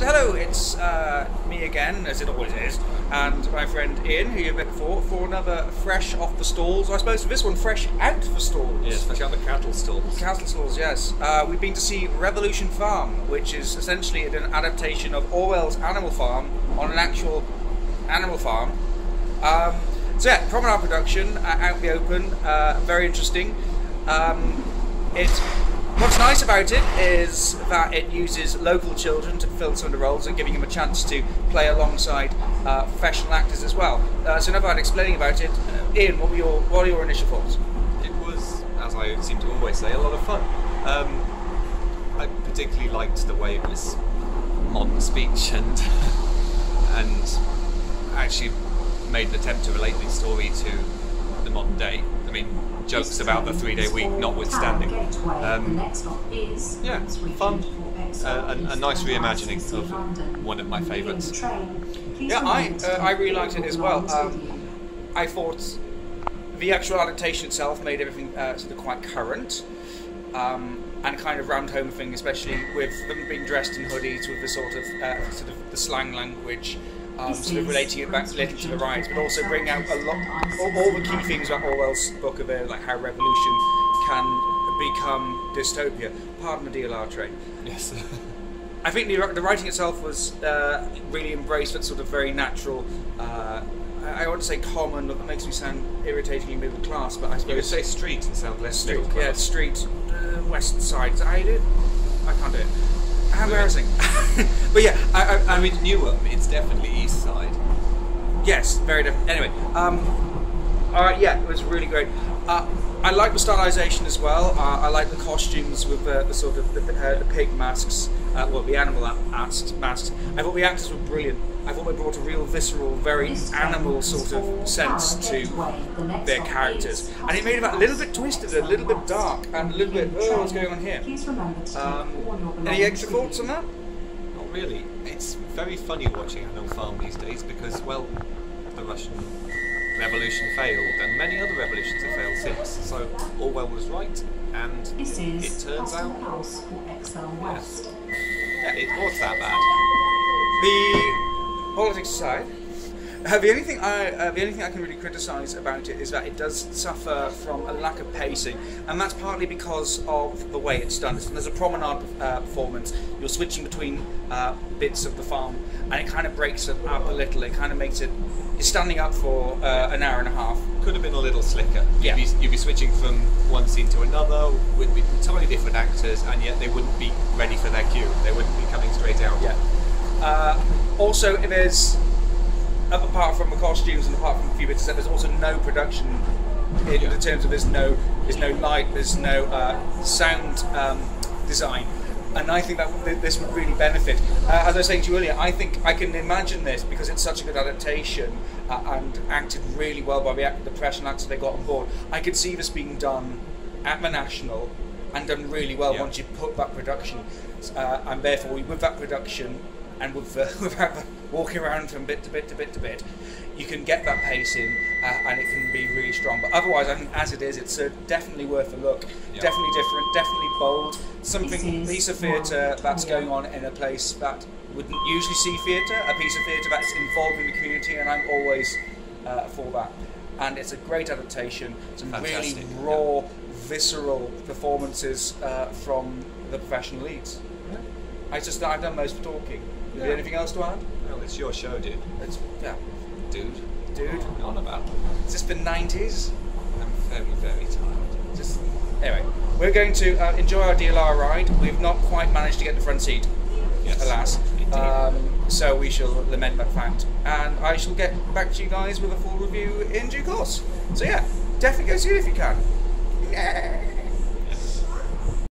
hello, it's me again, as it always is, and my friend Ian, who you've met before, for another Fresh Off the Stalls. I suppose for this one, Fresh Out the Stalls. Yes, fresh out the cattle stalls. Cattle stalls, yes. We've been to see Revolution Farm, which is essentially an adaptation of Orwell's Animal Farm on an actual animal farm. So yeah, promenade production, out in the open, very interesting. What's nice about it is that it uses local children to fill some of the roles and giving them a chance to play alongside professional actors as well. So enough about explaining about it. Ian, what are your initial thoughts? It was, as I seem to always say, a lot of fun. I particularly liked the way it was modern speech and actually made an attempt to relate the story to the modern day. I mean, jokes about the 3-day week notwithstanding. Yeah, fun. A nice reimagining of one of my favourites. Yeah, I really liked it as well. I thought the actual adaptation itself made everything sort of quite current and kind of rammed home thing, especially with them being dressed in hoodies with the sort of the slang language. Sort of relating it back little to the riots, but also bring out a lot, all the key things about Orwell's book of like how revolution can become dystopia. Pardon the DLR train. Yes. I think the writing itself was really embraced that sort of very natural. I want to say common, but that makes me sound irritatingly middle class. But I suppose you would say street and sound less street. middle class. Yeah, street, west side. Is that how you do it? I can't do it. How embarrassing. But yeah, I mean, Newham, it's definitely east side. Yes, very different. Anyway, yeah, it was really great. I like the stylisation as well. I like the costumes with the sort of the pig masks, well, the animal masks. I thought the actors were brilliant. I thought they brought a real visceral, very animal sort of sense to their characters, and it made it a little bit twisted, a little bit dark, and a little bit, oh, what's going on here? Any extra thoughts on that? Not really. It's very funny watching Animal Farm these days because, well, the Russian Revolution failed, and many other revolutions have failed since. So Orwell was right, and it turns out, yeah, it was that bad. The politics aside, the only thing I can really criticise about it is that it does suffer from a lack of pacing, and that's partly because of the way it's done. There's a promenade performance. You're switching between bits of the farm, and it kind of breaks it up a little. It kind of makes it. You're standing up for an hour and a half. Could have been a little slicker. Yeah. You'd be switching from one scene to another with entirely different actors, and yet they wouldn't be ready for their cue. They wouldn't be coming straight out. Yeah. Also, there's, apart from the costumes and apart from a few bits, there's also no production in the terms of there's no light, there's no sound design, and I think that this would really benefit. As I was saying to you earlier, I think I can imagine this because it's such a good adaptation and acted really well by the professional actors they got on board. I could see this being done at the National and done really well once you put that production, and therefore with that production. And without walking around from bit to bit to bit to bit, you can get that pace in, and it can be really strong. But otherwise, I think as it is, it's definitely worth a look. Yep. Definitely different, definitely bold. Something piece of theatre that's going on in a place that wouldn't usually see theatre. A piece of theatre that's involving the community, and I'm always for that. And it's a great adaptation. Some really raw, visceral performances from the professional leads. Yeah. I've done most of talking. Is there anything else to add? Well, it's your show, dude. Yeah. Dude. What on about? Has this been 90s? I'm very, very tired. Anyway, we're going to enjoy our DLR ride. We've not quite managed to get the front seat, alas. So we shall lament that fact. And I shall get back to you guys with a full review in due course. So yeah, definitely go see it if you can. Yeah.